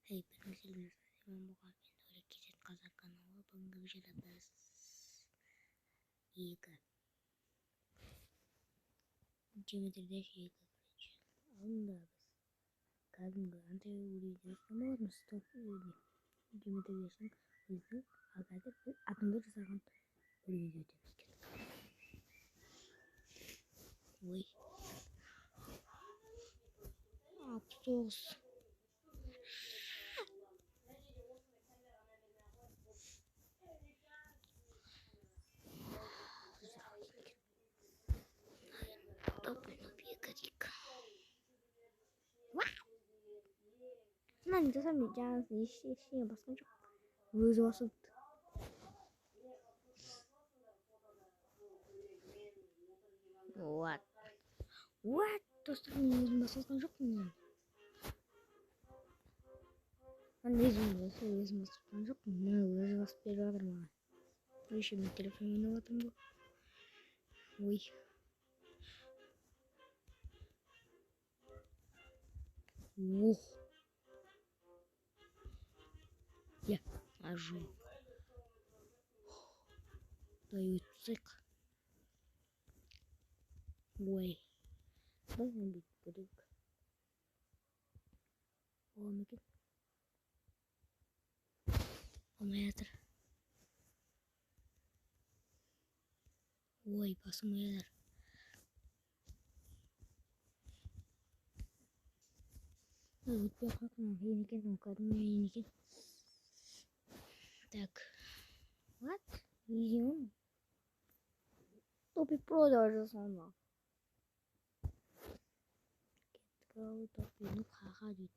Hey, permisi saya membuka pintu Kizet Kazakanawa penggabisa datas Ига. Geometry'de karışıyor. Onda kadın ante uğrayacağız ama nasıl geometry'de hızlı arkadaşlar adımları sakın uğrayacağız. Vay. Aptos.那你这上面加一些线吧，上去，我说是。What? What? Terus masuk nih. Kan mesmo masuk nih. Eu espero agora. Deixa meu telefone no outro. Ui. Я ожу. Даю цик. Ой. Должен быть подруг. О, микин. О, метр. Ой, посмотри. Вот как на венике, ну-ка, на венике. Так. What? Видим. Топи продажа сама. Кеткал топи, ну хаходит.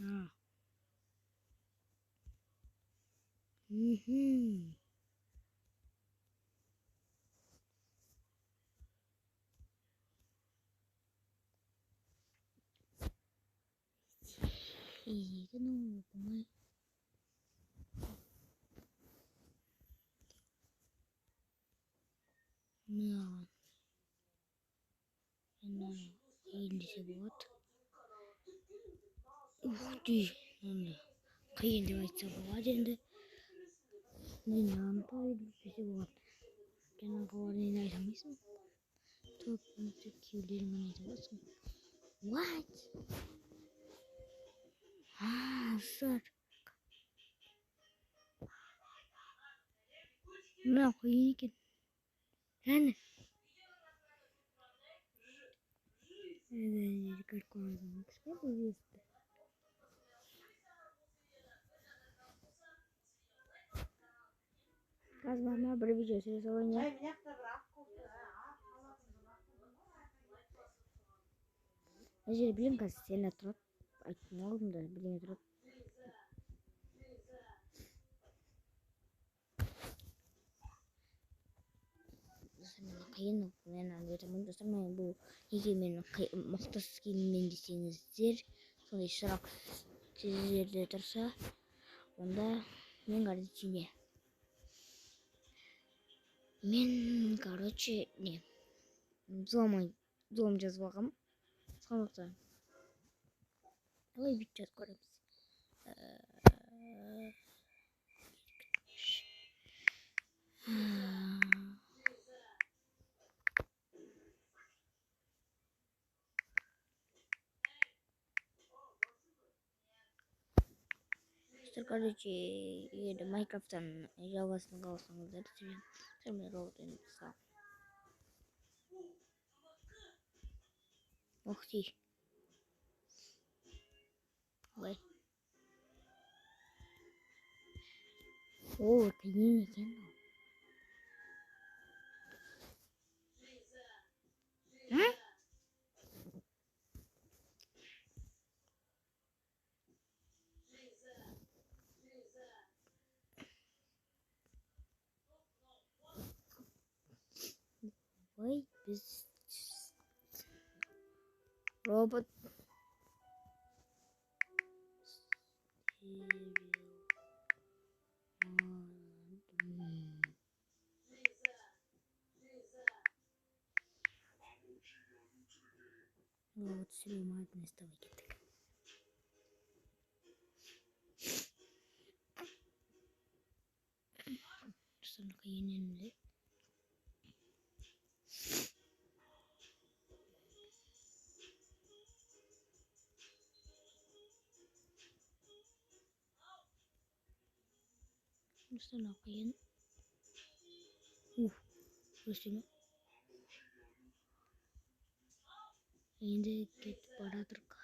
А. Угу. И ну, помой. Да. Или вот. Ух ты. Қиын деп айтса болады енді. Мен антайды вот. Жаңағы орнын айта алмайсың. Топ кеулерін ғана айта аласың. What? Сыр. Мына қиын екен. Әне. Қазір бір видео сөйлесе салайын. Әже білем қазір сені тұрып айттым алдым да білеме тұрып. Қиын мен айтамын достар, мен бұл неге менің мықты скинмен десеңіздер, сондай сұрақ сіздерде тұрса, онда мен не. Мен, короче, не. Зом жазып алғам. Сондықтан. Давай видео көреміз. Короче, егер Майнкрафттан жалғасын қаласаңыздар, сіздермен роботын жасау. Ух ты. Ой. О, қиын екен. Ой, біз робот. вот сюда мадный стал кеттік. Соныка ененде. Соныка ен. Өстеме. Енді кетіп барадырық.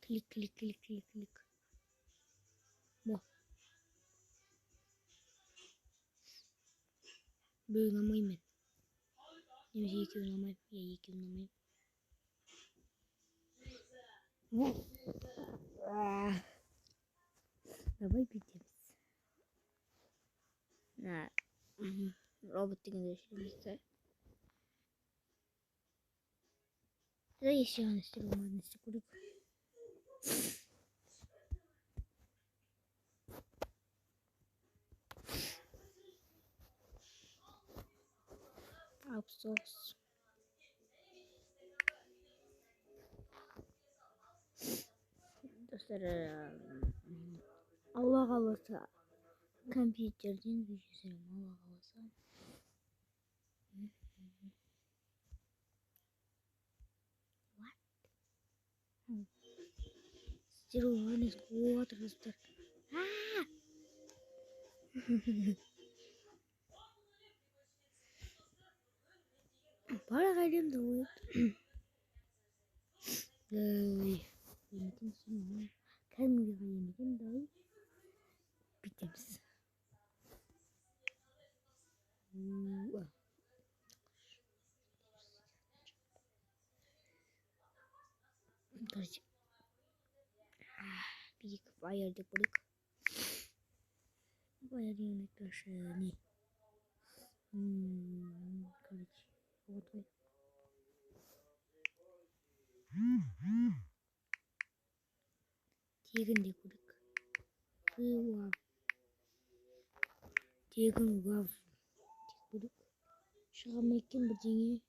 Клик. Во. Біреу ұнамаймын мен. Немесе екеуі ұнамаймын. Екеуі ұнамаймын. Давай бүйтеміз. Робот дегенде өшіреміз. Да еще он істер болмадын істеп көрейік. Абсос. Достар, Алла қаласа компьютерден жүзерім. Алла қаласа. Сіздер ойыңыз қуып отырсыздар. Бара қайдемді ойып. Кәдімгі қайдемден дай. Бітеміз. Короче. Бейік байыр деп бөлік. Байыр дегенде көрші не. Короче. Вот ғой. Тегін де көрік. Тегін вав. Тек көрік. Шығамай екен бірдеңе.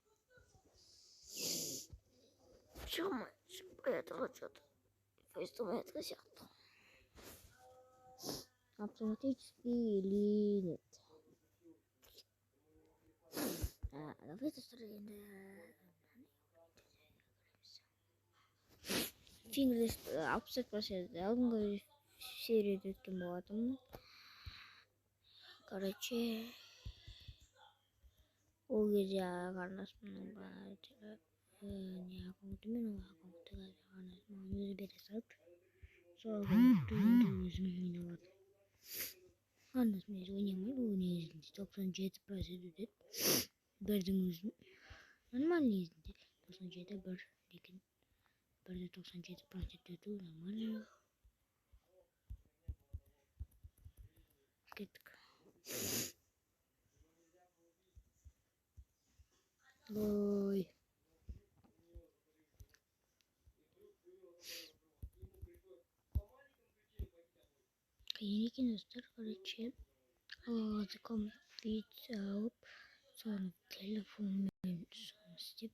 Шығамай. Шықпай атыға жатыр. Поездомай атқа сияқты. Автоматический или нет? Давай достар енді. Фингерлес 60%. Алдыңғы серияда өткен болатын. Короче, ол кезде қарындасымның не аккаунты мен ол аккаунтты қарындасым өзі бере салды. Сол аккаунтты өзім ойнаватым. Қарындасым өзі ойнамайды, ол негізінде 97% өтеді. Бірдің өзін нормальный негізінде 97 бір деген. Бірде 97% өту нормально. Кеттік. Ой. Қиын екен достар, короче. Алғазы комплит алып, соны телефонмен соны істеп,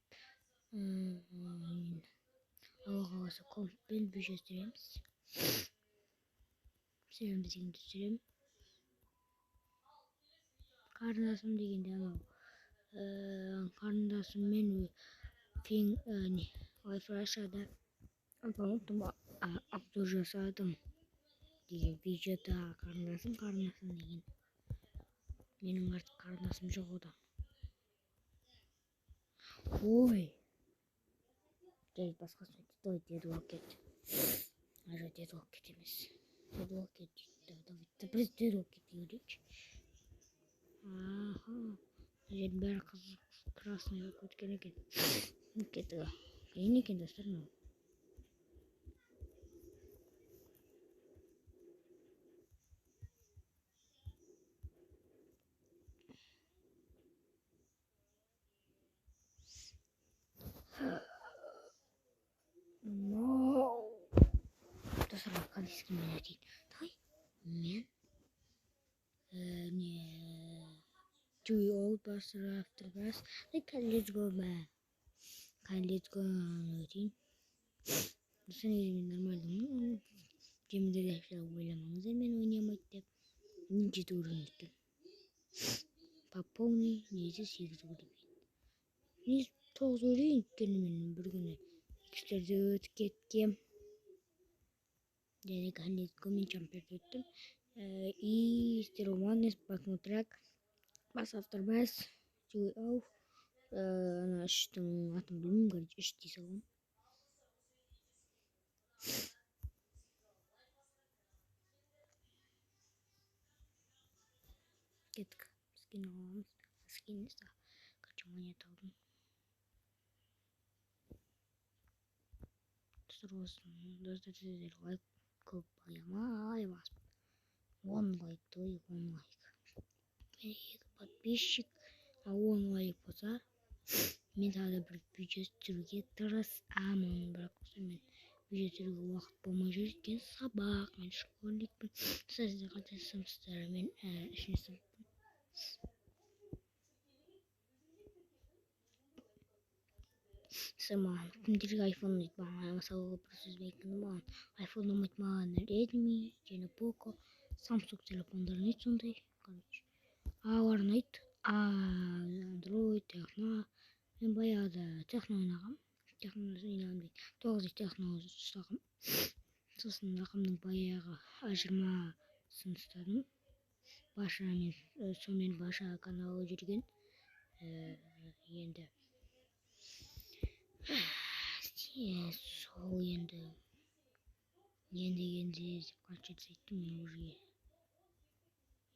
алғазы комппен бүжестіреміз. Серімді дегенді түсірем. Қарындасым дегенде анау. Қарындасым мен Wi-Fi ашады. Аккаунтым обзор жасадым. Деген видеода қарындасым деген. Менің артық қарындасым жоқ ода. Ой. Дәл басқа сөйтті. Ой, Дедуалкет. Ара Дедуалкет емес. Дедуалкет дейді. Біз Дедуалкет дейінші. Жердің бәрі қызық красный өткен екен. Кеттіға. Кейін екен достар мынау. Достар, қандайсыз мен айтайын. Давай. мен не Chewy old bus after bus. Like let's go back. Let's go routine. Sen нормально. Жемде yaşa ойламаңыз, мен ойнамайды деп. Мен 7 уровень екен. Пополни 8 уровень. Мен 9 уровень екен мен бір күні. Экстерде өтіп кеткем. Және Let's go мен чемпионды өттім. И стероманес бакнутрак. Бас автор бас. Chewy old. Ана үштің атын білмеймін, короче, үш дей салғам. Кеттік. Скин аламыз. Скин esa. Қанша монета алдым. Достар сіздер лайк көп қоймай басып. 10 лайк той, 10 лайк. Мен 2 подписчик, 10 лайк болса, мен тағы бір видео түсіруге тырысамын. Бірақ мен видео түсіруге уақыт болмай жүр екен, сабақ, мен школьникпін. Сіздер қандай сыныптар, мен 3-ші сыныппын. Маған кімдерге айфон ұнайды, маған мысалға бір сөз бекінді, маған айфон ұнайды, маған Redmi және Poco, Samsung телефондары ұнайды сондай. Алар ұнайды, Android, Техно. Мен баяғыда Техно ойнағам. Техноны ойнағам дейді. 9 Техно ұстағам. Сосын рақымның баяғы A20 сыныстадым. Баша мен сонымен Баша каналы жүрген. Енді сол енді қанша десейттім мен уже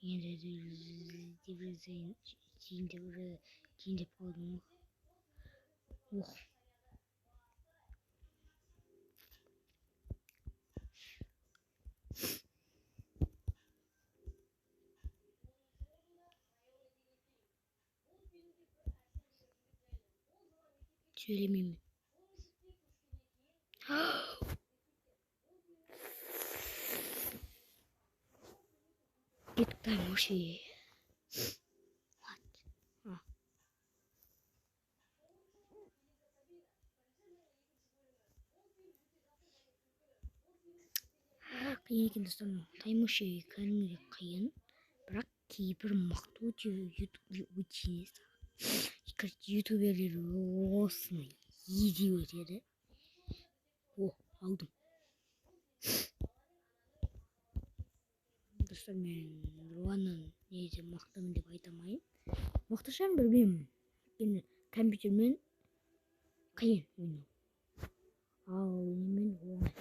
енді деп қалдым. Ох. Сөйлемеймін. Кеттік таймоши. Қиын екен достар, таймоши кәдімгі қиын, бірақ кейбір мықты ютуберлер осыны еде өтеді. Алдым. Достар, мен Руаннан неде мақтымын деп айтамайын. Мақташан білмеймін. Компьютермен қиын ойнау. Ал немен оңай.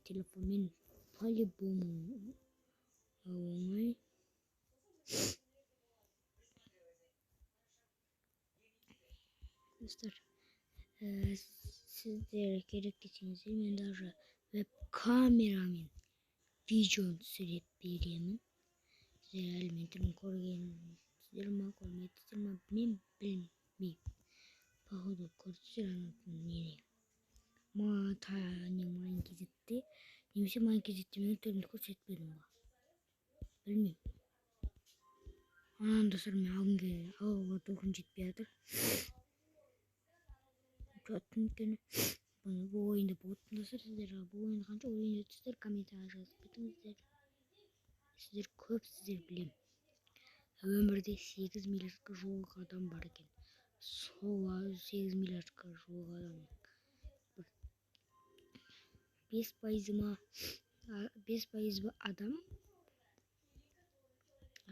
Телефонмен по-любому оңай. Достар, сіздер керек десеңіздер, мен даже веб-камерамен видеоны түсіріп беремін. Сіздер әлеуметтің көргенсіздер ма, көрмедіңіздер ма, мен білмеймін. Походу көрдіңіздер мені маленький зетте, немесе маленький зетте мен түрімді көрсетпедім ба? Білмеймін. Достар, мен алға толқын жетпей жатыр. Жаттым өйткені бұл ойында болыппын достар. Сіздер бұл ойында қанша ойын өттіңіздер, комментария жазып кетіңіздер. Сіздер көпсіздер білем. Өмірде 8 миллиардқа жуық адам бар екен. Сол 8 миллиардқа жуық адам 5% адам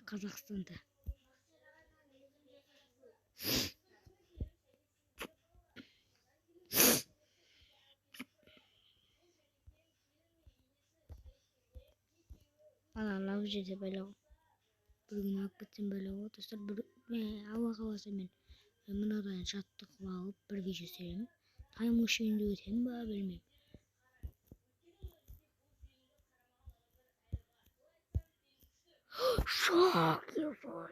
Қазақстанда. Алып жерде байлау. Бір күн алып кетсем байлау. Достар, Алла қаласа мен мынадан жаттық алып бір видео түсіремін. Таймошиінде өтем ба білмеймін. Шок его.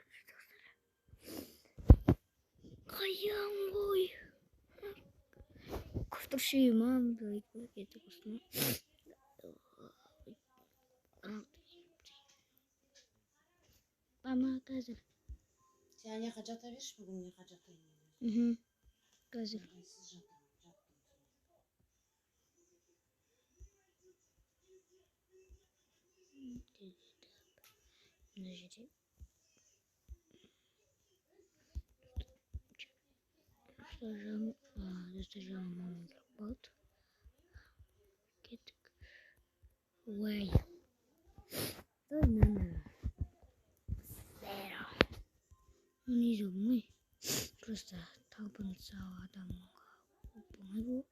Қайым ғой. Көптірші мам, кетті қосына. Ama hazır. Sen yaka jata ver, bugün yaka jata Hı hı. Hazır. Достижем вот. Way. Zero. Внизу мы просто потенциал там помогу.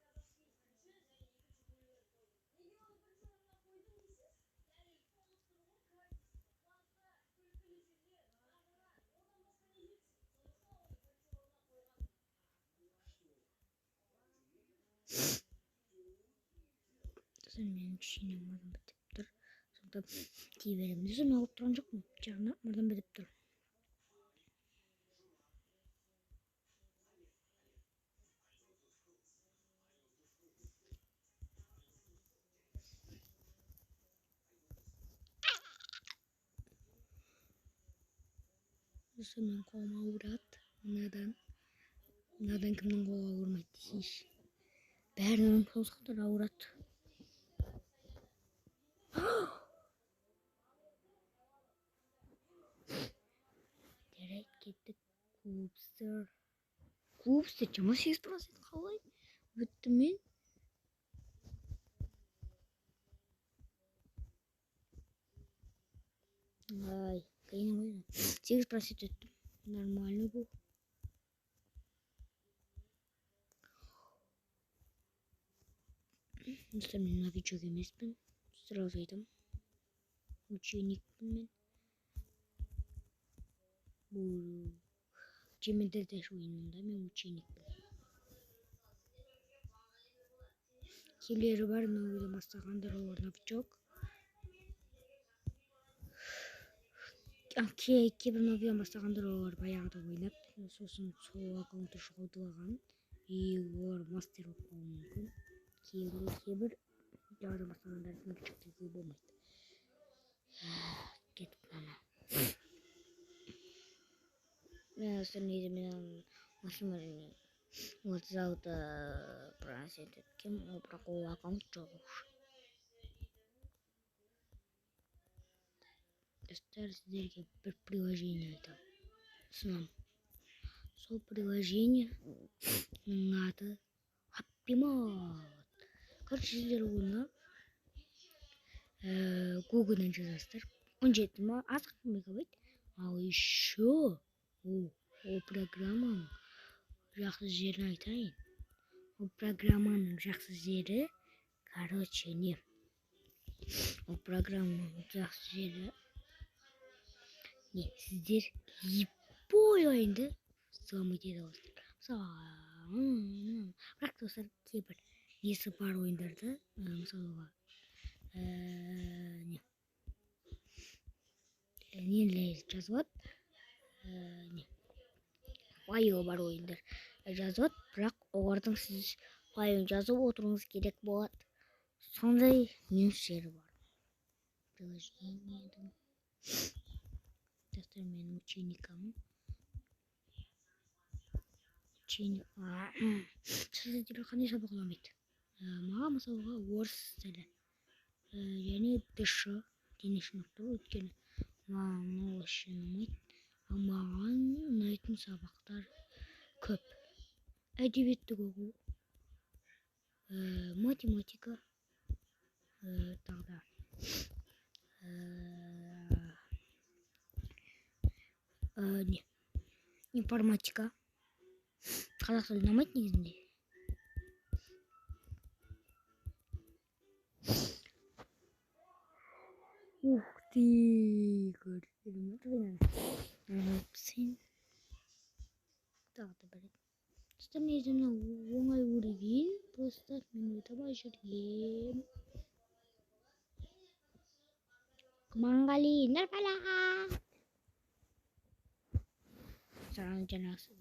Sen benim kişiliğim oradan bitip dur. Sonra diyebilirim. Sen alıp duracak mı? Canına oradan bitip dur. Sen benim koluma uğrat. Neden? Neden kimden koluna vurmaydı hiç? Bärinin kolsaklara uğrat. Direkt gittik. Koopster. Koopster. Cama 8% kalay. Vitamin. Ay. Kayına koyun. 8% ettim. Нормально bu. Sen benim abi çok emesmin. Sıradaydım. Ученикпін мен. Бұл Жемедердеш ойынында мен ученикпін. Келері бар, новыйдан бастағандар олар новичок. Кейбір новыйдан бастағандар олар баяғыда ойнап, сосын сол аккаунтты жоғалтып и олар мастер болып қалуы мүмкін. Кейбір жаңадан бастағандар новичоктарға болмайды. Кетіп қаламын. Мен остальные мен машина вот зовут просит кем про аккаунт жоқ. Достар сіздерге бір приложение айтамын. Ұсынамын. Сол приложениенің аты Happymod. Короче, сіздер оны Google'дан жазасыздар. 17 мегабайт. Ал еще ол программаның жақсы жерін айтайын. Ол программаның жақсы жері, короче, не? Ол программаның жақсы жері не? Сіздер любой ойынды взломать ете аласыздар. Мысалы, бірақ достар кейбір несі бар ойындарды, мысалға, нелер жазылады, файл бар ойындар жазылады, бірақ олардың сіз файлын жазып отыруыңыз керек болады. Сондай минус жері бар. Приложениедің. Достар менің ученикамын. Сіздер қандай сабақ ұнамайды? Маған мысалға орыс тілі және ДШ дене шынықтыру, өйткені маған ол үшін ұнамайды. Ал маған ұнайтын сабақтар көп. Әдебиетті оқу, математика, тағы да информатика. Қазақ тілі ұнамайды негізінде. Ух ты, көрдіңіз бе? Сен тағы да бір. Сіздер негізінде оңай өрген, просто мен табай жүргем. Құманғали, Нарбала. Саған жаңасы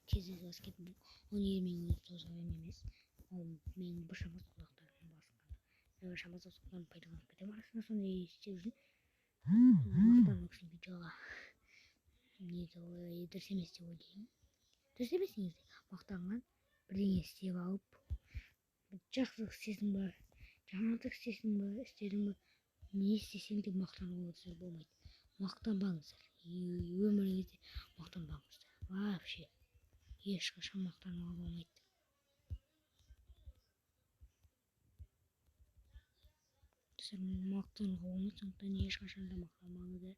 кездесіп баскетбол ойнаймын тозған емес. Ол менің біршама созақтарым басқанда. Біршама созақтарын пайдаланып кетемін арасында сондай істеу үшін. Мақтан үшін видеоға. дұрыс емес деп ойлаймын. Дұрыс емес негізі, мақтанған бірдеңе істеп алып, жақсылық істесің ба, жамандық істесің ба, не істесең де мақтануға болмайды. Мақтанбаңыздар, өміріңізде мақтанбаңыздар, вообще ешқашан мақтануға болмайды. Сіздер мақтануға болмайды, сондықтан ешқашан да мақтанбаңыздар.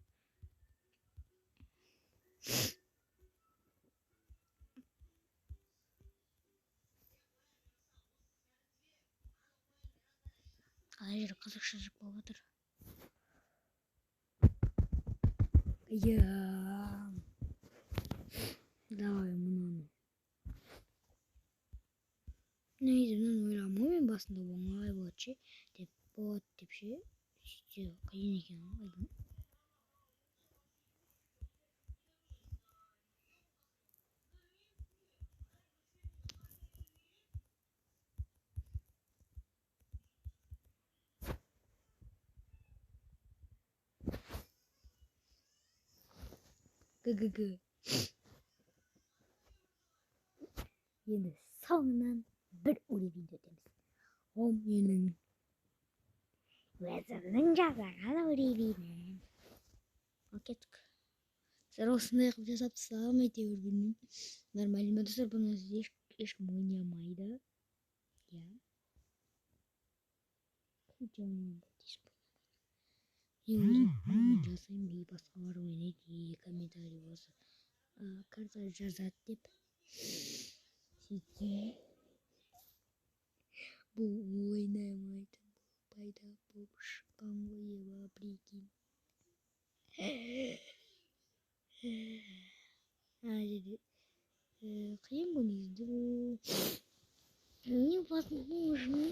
Қай жері қазақша жазып болып жатыр. Давай мынаны. Нейді мынаны ойламай, мен басында оңай болады ше, деп ше, сөйтсе қиын екен ғой. Енді соңынан бір өлең өтеміз. Ол менің өзімнің жазған өлеңім. Кеттік. Сіздер осындай қылып жасап тастағам, әйтеуір білмеймін. Нормально ма достар, бұны ешкім ойнамайды. Мен жасаймын, басқалар ойнайды, комментарий болса карта жазады деп. Сөйтсе бұл ойнамайды, пайда болып шыққан ғой, прикинь. Қиын ғой негізі. Невозможно.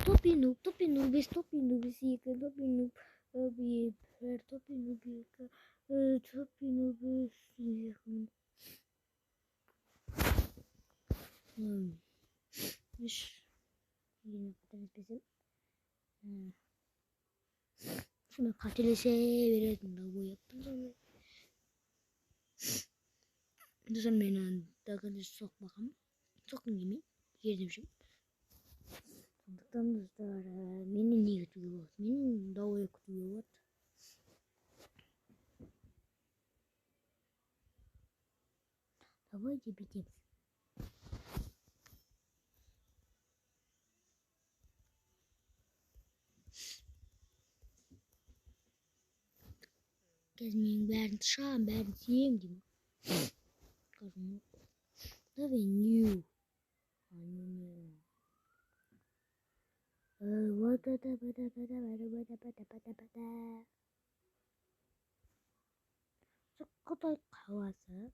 Топинук, без топинук, без екі, топинук, бір, топинук, екі, топинук, без екі. Шымен қателесе беретін да ойыптың сондай. Достар, мен дағыны соққым келмей, ердім шым. Сондықтан достар, мені не күтуге болады? Мені дауы күтуге болады. Давай деп етеміз. Қазір менің бәрін шағын, бәрін сием деймін. Давай нью. Қытай қаласы